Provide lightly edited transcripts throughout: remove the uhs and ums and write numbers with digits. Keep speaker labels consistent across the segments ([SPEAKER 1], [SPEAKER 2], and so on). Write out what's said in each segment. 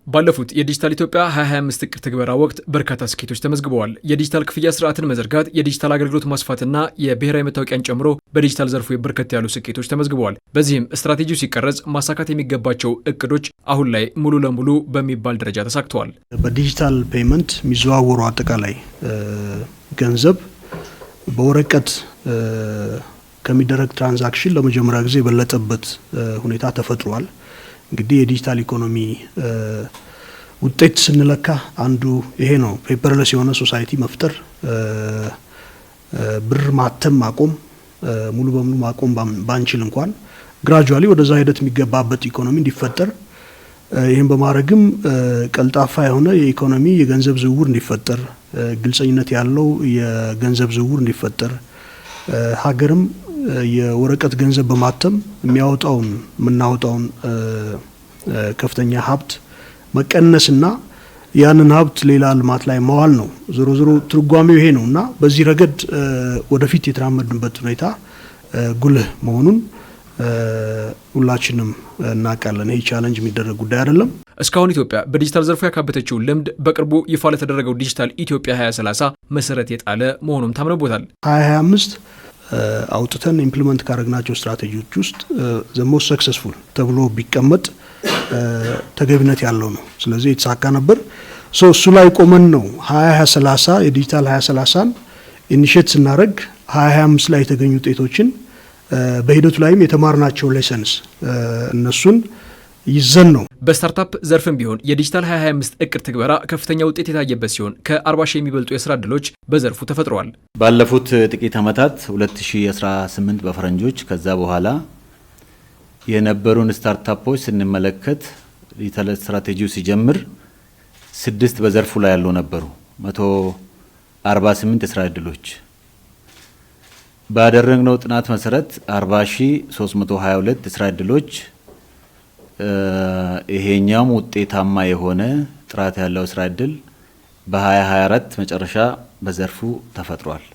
[SPEAKER 1] ባለፉት የዲጂታል ኢትዮጵያ 2025 እቅድ ትግበራ ወቅት በርካታ ስኬቶች ተመዝግበዋል። የዲጂታል ክፍያ ስርዓትን መዘርጋት፣ የዲጂታል አገልግሎት ማስፋትና የብሔራዊ መታወቂያን ጨምሮ በዲጂታል ዘርፉ በርከት ያሉ ስኬቶች ተመዝግበዋል። በዚህም ስትራቴጂው ሲቀረጽ ማሳካት የሚገባቸው እቅዶች አሁን ላይ ሙሉ ለሙሉ በሚባል ደረጃ ተሳክተዋል።
[SPEAKER 2] በዲጂታል ፔመንት የሚዘዋወሩ አጠቃላይ ገንዘብ በወረቀት ከሚደረግ ትራንዛክሽን ለመጀመሪያ ጊዜ የበለጠበት ሁኔታ ተፈጥሯል። እንግዲህ የዲጂታል ኢኮኖሚ ውጤት ስንለካ አንዱ ይሄ ነው። ፔፐርለስ የሆነ ሶሳይቲ መፍጠር፣ ብር ማተም ማቆም፣ ሙሉ በሙሉ ማቆም ባንችል እንኳን ግራጁዋሊ ወደዛ ሂደት የሚገባበት ኢኮኖሚ እንዲፈጠር፣ ይህን በማድረግም ቀልጣፋ የሆነ የኢኮኖሚ የገንዘብ ዝውውር እንዲፈጠር፣ ግልጸኝነት ያለው የገንዘብ ዝውውር እንዲፈጠር፣ ሀገርም የወረቀት ገንዘብ በማተም የምናወጣውን ከፍተኛ ሀብት መቀነስና ያንን ሀብት ሌላ ልማት ላይ መዋል ነው። ዞሮ ዞሮ ትርጓሜው ይሄ ነውና በዚህ ረገድ ወደፊት የተራመድንበት ሁኔታ ጉልህ መሆኑን ሁላችንም እናውቃለን። ይሄ ቻሌንጅ የሚደረግ ጉዳይ አይደለም።
[SPEAKER 1] እስካሁን ኢትዮጵያ በዲጂታል ዘርፉ ያካበተችው ልምድ በቅርቡ ይፋ ለተደረገው ዲጂታል ኢትዮጵያ 2030 መሰረት የጣለ መሆኑም ታምነቦታል።
[SPEAKER 2] 2025 አውጥተን ኢምፕሊመንት ካደረግናቸው ስትራቴጂዎች ውስጥ ዘሞስት ሰክሰስፉል ተብሎ ቢቀመጥ ተገቢነት ያለው ነው። ስለዚህ የተሳካ ነበር። እሱ ላይ ቆመን ነው 2030 የዲጂታል 2030ን ኢኒሼት ስናደርግ 2025 ላይ የተገኙ ውጤቶችን በሂደቱ ላይም የተማርናቸው ሌሰንስ እነሱን ይዘን ነው።
[SPEAKER 1] በስታርታፕ ዘርፍም ቢሆን የዲጂታል 2025 እቅድ ትግበራ ከፍተኛ ውጤት የታየበት ሲሆን ከ40 ሺህ የሚበልጡ የስራ ዕድሎች በዘርፉ ተፈጥረዋል።
[SPEAKER 3] ባለፉት ጥቂት ዓመታት 2018 በፈረንጆች ከዛ በኋላ የነበሩን ስታርታፖች ስንመለከት ዲጂታል ስትራቴጂው ሲጀምር 6 በዘርፉ ላይ ያሉ ነበሩ። 148 የስራ ዕድሎች ባደረግነው ጥናት መሰረት 40322 የስራ ዕድሎች ይሄኛውም ውጤታማ የሆነ ጥራት ያለው ስራ ዕድል በ2024 መጨረሻ በዘርፉ ተፈጥሯል።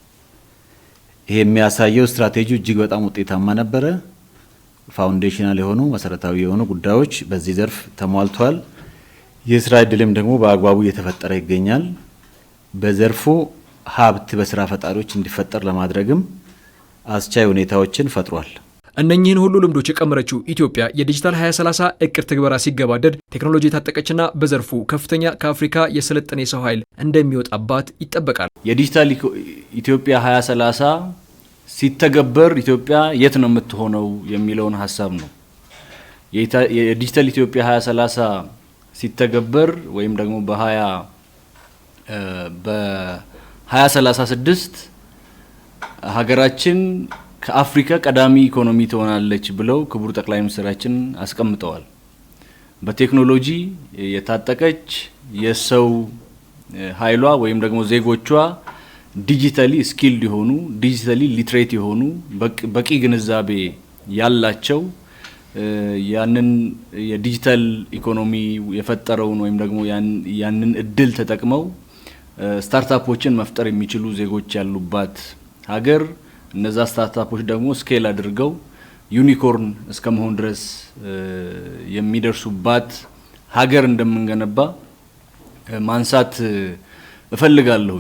[SPEAKER 3] ይሄ የሚያሳየው ስትራቴጂው እጅግ በጣም ውጤታማ ነበረ። ፋውንዴሽናል የሆኑ መሰረታዊ የሆኑ ጉዳዮች በዚህ ዘርፍ ተሟልቷል። የስራ ዕድልም ደግሞ በአግባቡ እየተፈጠረ ይገኛል። በዘርፉ ሀብት በስራ ፈጣሪዎች እንዲፈጠር ለማድረግም አስቻይ ሁኔታዎችን ፈጥሯል።
[SPEAKER 1] እነኚህን ሁሉ ልምዶች የቀመረችው ኢትዮጵያ የዲጂታል 2030 እቅድ ትግበራ ሲገባደድ ቴክኖሎጂ የታጠቀችና በዘርፉ ከፍተኛ ከአፍሪካ የሰለጠነ የሰው ኃይል እንደሚወጣባት ይጠበቃል።
[SPEAKER 4] የዲጂታል ኢትዮጵያ 2030 ሲተገበር ኢትዮጵያ የት ነው የምትሆነው የሚለውን ሀሳብ ነው። የዲጂታል ኢትዮጵያ 2030 ሲተገበር ወይም ደግሞ በ2036 ሀገራችን ከአፍሪካ ቀዳሚ ኢኮኖሚ ትሆናለች ብለው ክቡር ጠቅላይ ሚኒስትራችን አስቀምጠዋል። በቴክኖሎጂ የታጠቀች የሰው ኃይሏ ወይም ደግሞ ዜጎቿ ዲጂታሊ ስኪልድ የሆኑ ዲጂታሊ ሊትሬት የሆኑ በቂ ግንዛቤ ያላቸው ያንን የዲጂታል ኢኮኖሚ የፈጠረውን ወይም ደግሞ ያንን እድል ተጠቅመው ስታርታፖችን መፍጠር የሚችሉ ዜጎች ያሉባት ሀገር፣ እነዛ ስታርታፖች ደግሞ ስኬል አድርገው ዩኒኮርን እስከመሆን ድረስ የሚደርሱባት ሀገር እንደምንገነባ ማንሳት እፈልጋለሁ።